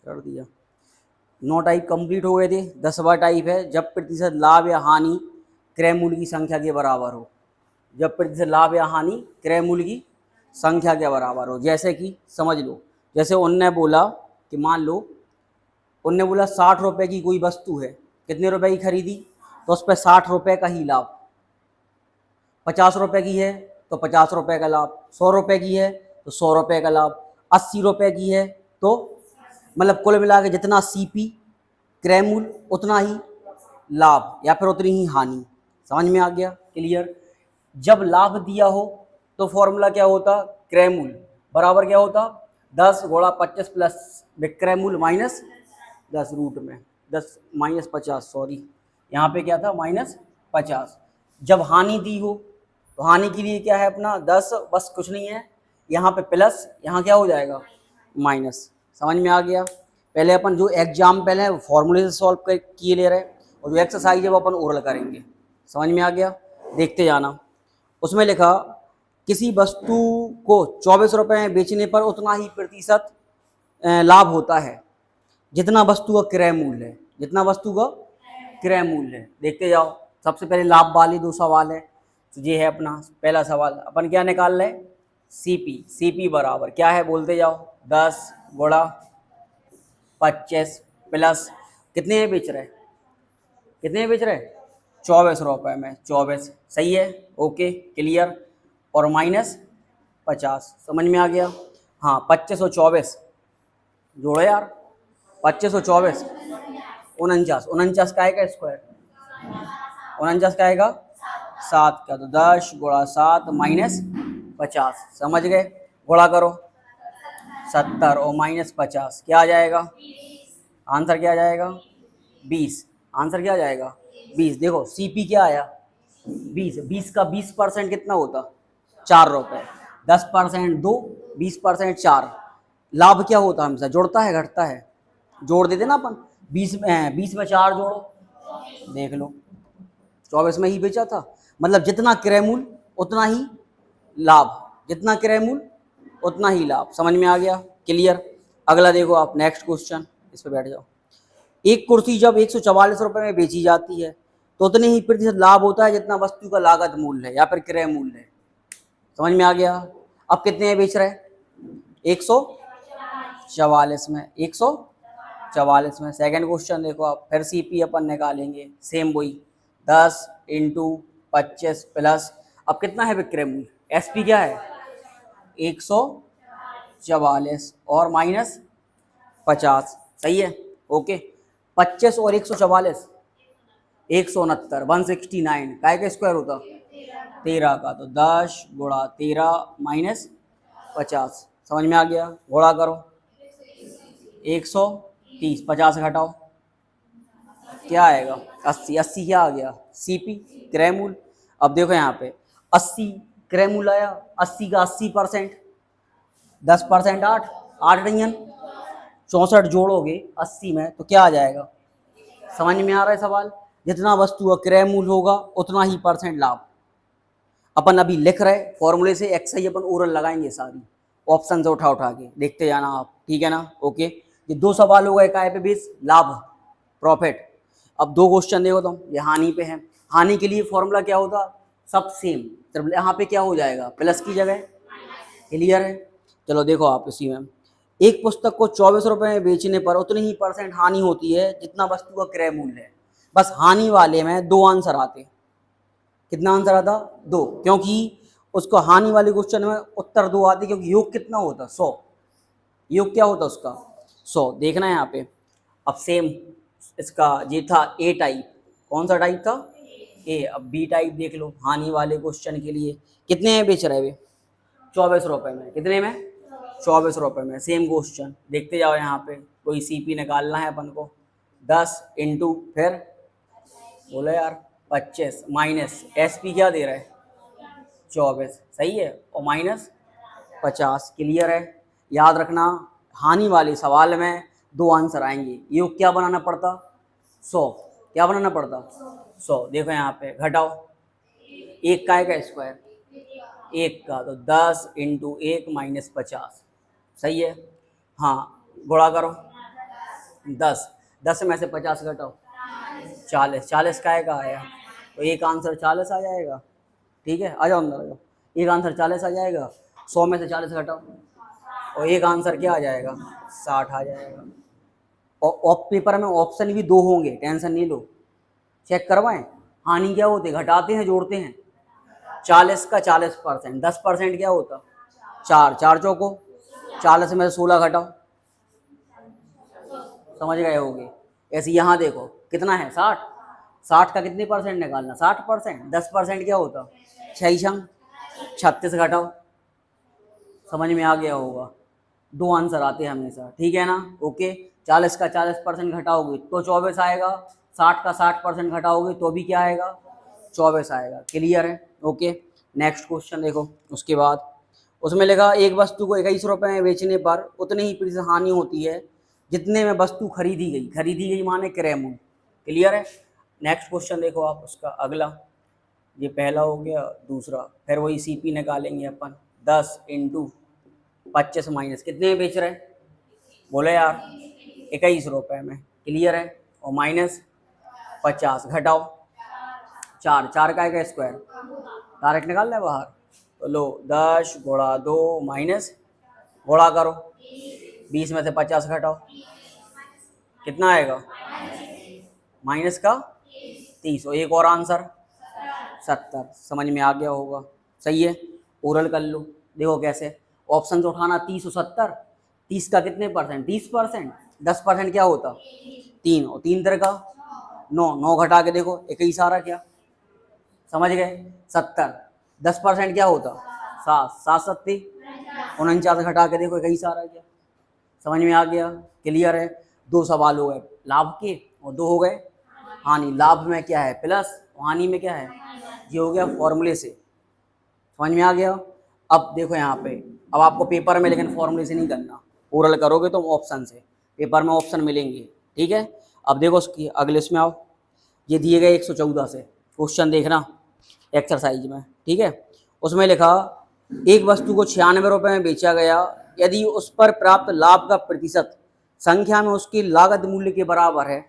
कर दिया। 9 type complete हो गए थे। 10वां टाइप है जब प्रतिशत लाभ या हानि क्रय मूल्य की संख्या के बराबर हो। जब प्रतिशत लाभ या हानि क्रय मूल्य की संख्या के बराबर हो। जैसे कि समझ लो, जैसे उनने बोला कि मान लो उनने बोला 60 रुपए की कोई वस्तु है, कितने रुपए की खरीदी, तो उस पर 60 रुपए का ही लाभ। 50 रुपए की है तो 50 रुपए का लाभ, 100 रुपए की है तो 100 रुपए का लाभ, 80 रुपए की है तो मतलब कुल मिला के जितना सीपी क्रय मूल्य उतना ही लाभ या फिर उतनी ही हानि। समझ में आ गया? क्लियर? जब लाभ दिया हो तो फॉर्मूला क्या होता, क्रय मूल्य बराबर क्या होता, 10 गुणा 25 प्लस विक्रय मूल्य माइनस 10 रूट में 10 माइनस 50, सॉरी यहाँ पे क्या था माइनस 50। जब हानि दी हो तो हानि के लिए क्या है अपना 10, बस कुछ नहीं है, यहाँ पे प्लस, यहाँ क्या हो जाएगा माइनस। समझ में आ गया? पहले अपन जो एग्जाम्पल है वो फॉर्मूले से सॉल्व किए ले रहे हैं, और जो एक्सरसाइज है वो अपन ओरल करेंगे। समझ में आ गया? देखते जाना। उसमें लिखा किसी वस्तु को 24 रुपए में बेचने पर उतना ही प्रतिशत लाभ होता है जितना वस्तु का क्रय मूल्य है, जितना वस्तु का क्रय मूल्य है। देखते जाओ। सबसे पहले लाभ वाले दो सवाल है, तो ये है अपना पहला सवाल। अपन क्या निकाल रहे, सीपी। सीपी बराबर क्या है बोलते जाओ, 10 गुणा 25 प्लस कितने में बेच रहे, कितने में बेच रहे, 24 रुपए में, 24 सही है, ओके क्लियर, और माइनस 50। समझ में आ गया? हाँ 25 और 24 जोड़ो यार, 25 और 24 49, 49 का आएगा स्क्वायर, 49 का आएगा 7 का, तो 10 गुणा 7 माइनस 50। समझ गए? गुणा करो 70 और माइनस 50 क्या आ जाएगा, आंसर क्या आ जाएगा 20। आंसर क्या आ जाएगा 20। देखो सीपी क्या आया 20, 20 का 20% कितना होता 4 रुपए, 10% 2, 20% 4। लाभ क्या होता हमेशा जुड़ता है घटता है, जोड़ देते ना अपन, 20 में 4 जोड़ो, देख लो 24 में ही बेचा था। मतलब जितना क्रय मूल्य उतना ही लाभ, जितना क्रय मूल्य उतना ही लाभ। समझ में आ गया? क्लियर? अगला देखो आप, नेक्स्ट क्वेश्चन, इस पे बैठ जाओ। एक कुर्सी जब 144 रुपए में बेची जाती है तो उतने ही प्रतिशत लाभ होता है जितना वस्तु का लागत मूल्य है या फिर क्रय मूल्य है। समझ में आ गया? अब कितने में बेच रहे हैं, 144 में, 144 में। सेकंड क्वेश्चन देखो आप, फिर सीपी अपन निकालेंगे, सेम वही 10 इंटू 25 प्लस, अब कितना है विक्रय मूल्य, एसपी क्या है 144 और माइनस 50, सही है, ओके। 25 और 144 169, 169 काय का स्क्वायर होता 13 का, तो 10 गुणा 13 माइनस 50। समझ में आ गया? गुणा करो 130, 50 घटाओ क्या आएगा 80, 80 क्या आ गया सीपी क्रय मूल्य। अब देखो यहाँ पे 80 क्रय मूल्य आया, 80 का 80%, 10% 8, 8 नहीं 64 जोड़ोगे 80 में तो क्या आ जाएगा, समझ में आ रहा है सवाल? जितना वस्तु का क्रय मूल्य होगा उतना ही परसेंट लाभ। अपन अभी लिख रहे फॉर्मूले से, एक्सरसाइज अपन ओरल लगाएंगे सारी, ऑप्शन से उठा उठा के देखते जाना आप, ठीक है ना, ओके। ये दो सवाल हो गए काय पे बेस, लाभ प्रॉफिट। अब दो क्वेश्चन देखो तुम, ये हानि पे है। हानि के लिए फॉर्मूला क्या होता, सब सेम, तो यहाँ पे क्या हो जाएगा प्लस की जगह, क्लियर है? चलो देखो आप इसी में, एक पुस्तक को 24 रुपए में बेचने पर उतनी ही परसेंट हानि होती है जितना वस्तु का क्रय मूल्य है। बस हानि वाले में दो आंसर आते, कितना आंसर आता दो, क्योंकि उसको हानि वाले क्वेश्चन में उत्तर दो आते, क्योंकि योग कितना होता 100, योग क्या होता उसका 100। देखना है यहाँ पे। अब सेम इसका ये था ए टाइप, कौन सा टाइप था ए। अब बी टाइप देख लो, हानि वाले क्वेश्चन के लिए कितने में बेच रहे वे 24 रुपए में, कितने में 24 रुपए में। सेम क्वेश्चन देखते जाओ, यहाँ पे कोई सीपी निकालना है अपन को, 10 इंटू फिर बोलो यार 25 माइनस एसपी क्या दे रहा है 24, सही है, और माइनस 50, क्लियर है? याद रखना हानि वाले सवाल में दो आंसर आएंगे, योग क्या बनाना पड़ता 100, क्या बनाना पड़ता 100। देखो यहाँ पे घटाओ, एक का स्क्वायर एक का, तो 10 इंटू 1 माइनस 50, सही है, हाँ गुणा करो 10, 10 में से 50 घटाओ 40, 40 का आया, तो एक आंसर 40 आ जाएगा। ठीक है, आ जाओ अंदर आ जाओ। एक आंसर 40 आ जाएगा, 100 में से 40 घटाओ और एक आंसर क्या आ जाएगा, 60 आ जाएगा। और पेपर में ऑप्शन भी 2 होंगे, टेंशन नहीं लो, चेक करवाएं। हानि क्या होते, घटाते हैं जोड़ते हैं। 40 का 40%, 10% क्या होता, 4, 4 चौको 40 में से 16 घटाओ, समझ गए होगे। ऐसे यहाँ देखो कितना है, 60, 60 का कितने परसेंट निकालना, 60%, 10% क्या होता, 6 36 घटाओ, समझ में आ गया होगा। 2 आंसर आते हैं हमेशा, ठीक है ना। ओके, 40 का 40% घटाओगे तो 24 आएगा, 60 का 60% घटाओगे तो भी क्या आएगा, 24 आएगा। क्लियर है, ओके। नेक्स्ट क्वेश्चन देखो, उसके बाद उसमें लिखा एक वस्तु को 21 रुपये में बेचने पर उतनी ही प्रतिशत हानि होती है जितने में वस्तु खरीदी गई। खरीदी गई माने क्रय मूल्य। क्लियर है। नेक्स्ट क्वेश्चन देखो आप, उसका अगला, ये पहला हो गया, दूसरा फिर वही सीपी निकालेंगे अपन। 10 इंटू 25 माइनस कितने में बेच रहे हैं, बोले यार 21 रुपये में। क्लियर है। और माइनस 50 घटाओ 4, 4 का स्क्वायर डायरेक्ट निकालना है बाहर, तो लो 10 गुणा 2 माइनस गुणा करो 20 में से 50 घटाओ कितना आएगा, माइनस का 30। और एक और आंसर 70। समझ में आ गया होगा, सही है। ओरल कर लो, देखो कैसे ऑप्शन से उठाना। 30 और 70, 30 का कितने परसेंट, 30%, 10% क्या होता, 3, और 3 तरह का 9, 9 घटा के देखो 21 आ रहा क्या, समझ गए। 70, 10% क्या होता, 7, 7 सत्ती 49 घटा के देखो 21 आ रहा क्या, समझ में आ गया। क्लियर है। 2 सवाल हो गए लाभ के और 2 हो गए हानि। लाभ में क्या है प्लस, हानि में क्या है, ये हो गया फॉर्मूले से, समझ में आ गया। अब देखो यहाँ पे, अब आपको पेपर में लेकिन फॉर्मूले से नहीं करना, ओरल करोगे तो ऑप्शन से, पेपर में ऑप्शन मिलेंगे, ठीक है। अब देखो उसकी अगले इसमें आओ, ये दिए गए 114 से क्वेश्चन देखना एक्सरसाइज में, ठीक है। उसमें लिखा एक वस्तु को 96 रुपये में बेचा गया, यदि उस पर प्राप्त लाभ का प्रतिशत संख्या में उसकी लागत मूल्य के बराबर है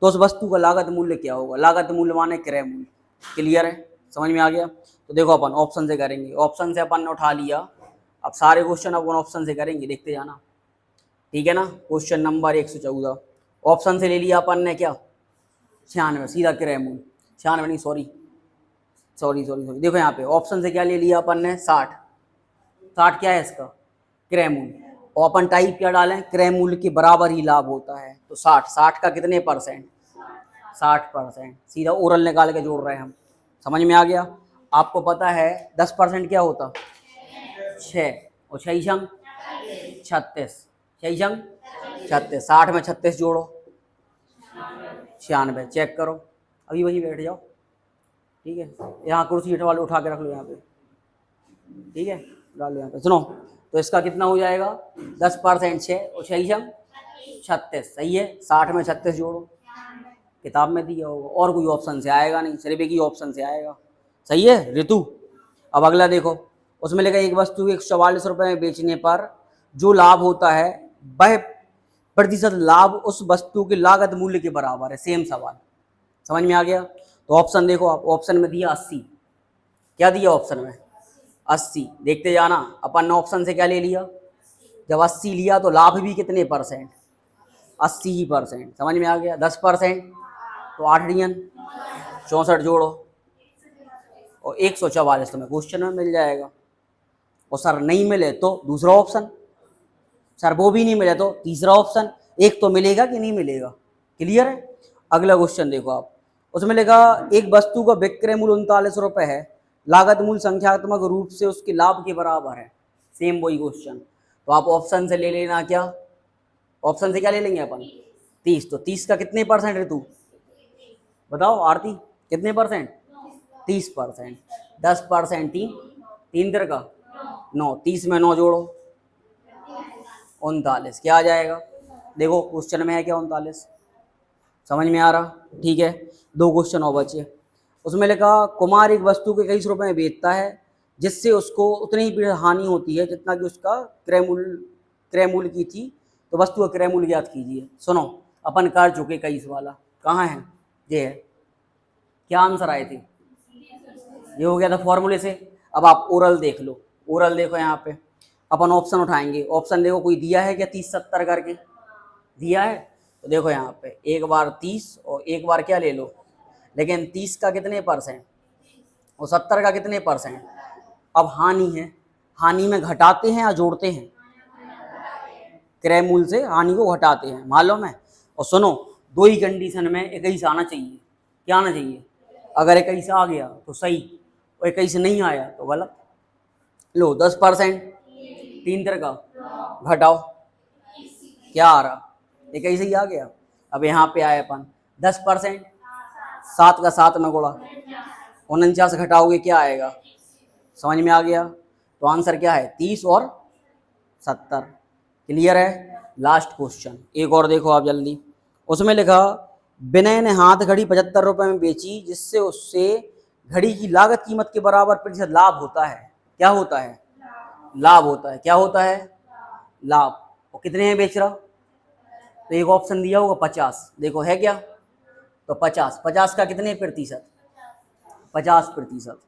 तो उस वस्तु का लागत मूल्य क्या होगा। लागत मूल्य माने क्रय मूल्य। क्लियर है, समझ में आ गया। तो देखो अपन ऑप्शन से करेंगे, ऑप्शन से अपन ने उठा लिया, अब सारे क्वेश्चन अपन ऑप्शन से करेंगे, देखते जाना, ठीक है ना। क्वेश्चन नंबर 114 ऑप्शन से ले लिया अपन ने क्या, 96, सीधा क्रय मूल्य, 96 नहीं सॉरी, देखो यहाँ पे ऑप्शन से क्या ले लिया अपन ने, 60, 60 क्या है इसका, क्रय मूल्य। और अपन टाइप क्या डालें, क्रय मूल्य के बराबर ही लाभ होता है, तो 60, 60 का कितने परसेंट, 60%। सीधा ओरल निकाल के जोड़ रहे हैं हम, समझ में आ गया। आपको पता है 10% क्या होता, 6, और 6 36, 6 36, 60 में 36 जोड़ो 96, चेक करो, अभी वहीं बैठ जाओ, ठीक है। यहाँ कुर्सी हेठ वाले उठा के रख लो यहाँ पे, ठीक है, डाल लो यहाँ पे। सुनो, तो इसका कितना हो जाएगा, 10% 6 और 6 36, सही है। 60 में 36 जोड़ो, किताब में दिया होगा, और कोई ऑप्शन से आएगा नहीं, सिर्फ एक ही ऑप्शन से आएगा, सही है ऋतु। अब अगला देखो, उसमें लिखा एक वस्तु 144 रुपये में बेचने पर जो लाभ होता है वह प्रतिशत लाभ उस वस्तु के लागत मूल्य के बराबर है। सेम सवाल, समझ में आ गया। तो ऑप्शन देखो आप, ऑप्शन में दिया 80, क्या दिया ऑप्शन में, 80, देखते जाना। अपन ने ऑप्शन से क्या ले लिया, जब 80 लिया तो लाभ भी कितने परसेंट, 80 ही परसेंट, समझ में आ गया। 10% तो 8 डियन 64 जोड़ो और 144 तुम्हें क्वेश्चन में मिल जाएगा। और सर नहीं मिले तो दूसरा ऑप्शन, सर वो भी नहीं मिले तो तीसरा ऑप्शन, एक तो मिलेगा कि नहीं मिलेगा। क्लियर है। अगला क्वेश्चन देखो आप, उसमें लिखा एक वस्तु का विक्रय मूल्य 39 रुपये है, लागत मूल्य संख्यात्मक रूप से उसके लाभ के बराबर है। सेम वही क्वेश्चन, तो आप ऑप्शन से ले लेना, क्या ऑप्शन से क्या ले लेंगे अपन, 30, तो 30 का कितने परसेंट ऋतु बताओ आरती, कितने परसेंट, 30%, 10% 3, 3 तरह का 9, 30 में 9 जोड़ो 39, क्या आ जाएगा, देखो क्वेश्चन में है क्या 39, समझ में आ रहा, ठीक है। 2 क्वेश्चन और बचे। उसमें लिखा कुमार एक वस्तु को 21 रुपये में बेचता है जिससे उसको उतनी ही हानि होती है जितना कि उसका क्रय मूल्य की थी, तो वस्तु का क्रय मूल्य ज्ञात कीजिए। सुनो, अपन कर चुके 21 वाला, कहाँ है, ये है। क्या आंसर आए थे, ये हो गया था फॉर्मूले से। अब आप ओरल देख लो, ओरल देखो यहाँ पे अपन ऑप्शन उठाएंगे। ऑप्शन देखो कोई दिया है क्या 30 70 करके, दिया है तो देखो यहाँ पे एक बार 30 और एक बार क्या ले लो, लेकिन 30 का कितने परसेंट और 70 का कितने परसेंट। अब हानि है, हानि में घटाते हैं या जोड़ते हैं, क्रय मूल्य से हानि को घटाते हैं, मालूम है। और सुनो, दो ही कंडीशन में 21 आना चाहिए। क्या आना चाहिए, अगर 21 आ गया तो सही और 21 नहीं आया तो गलत। लो 10%, 3 तरह का घटाओ, क्या आ रहा, 21 ही आ गया। अब यहाँ पे आए अपन 10%, 7 का 7 में गुणा, 49 घटाओगे क्या आएगा, समझ में आ गया। तो आंसर क्या है 30 और 70। क्लियर है। लास्ट क्वेश्चन एक और देखो आप जल्दी, उसमें लिखा विनय ने हाथ घड़ी 75 रुपए में बेची, जिससे उससे घड़ी की लागत कीमत के बराबर प्रतिशत लाभ होता है। क्या होता है, लाभ होता है। क्या होता है, लाभ। और कितने में बेच रहा, तो एक ऑप्शन दिया होगा 50, देखो है क्या, तो 50, 50 का कितने प्रतिशत, 50%।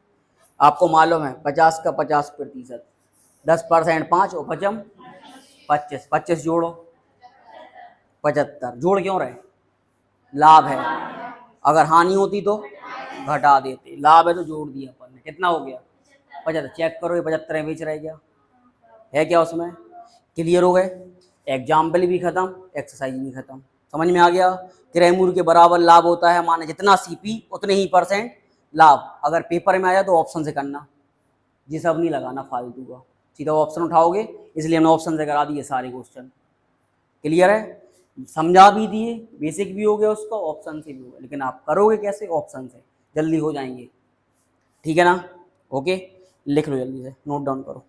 आपको मालूम है 50 का 50%, 10% 5 और 5 25, 25 जोड़ो 75, जोड़ क्यों रहे, लाभ है। अगर हानि होती तो घटा देते, लाभ है तो जोड़ दिया अपन ने। कितना हो गया 75। चेक करो ये 75 बेच रहे क्या, है क्या उसमें। क्लियर हो गए, एग्जाम्पल भी खत्म, एक्सरसाइज भी खत्म। समझ में आ गया। क्रय मूल्य के बराबर लाभ होता है, माने जितना सीपी उतने ही परसेंट लाभ। अगर पेपर में आया तो ऑप्शन से करना, ये सब नहीं लगाना फालतू का, सीधा ऑप्शन उठाओगे, इसलिए हमने ऑप्शन से करा दिए सारे क्वेश्चन। क्लियर है, समझा भी दिए, बेसिक भी हो गया उसका, ऑप्शन से भी हो गया। लेकिन आप करोगे कैसे, ऑप्शन से, जल्दी हो जाएंगे। ठीक है ना, ओके, लिख लो जल्दी से, नोट डाउन करो।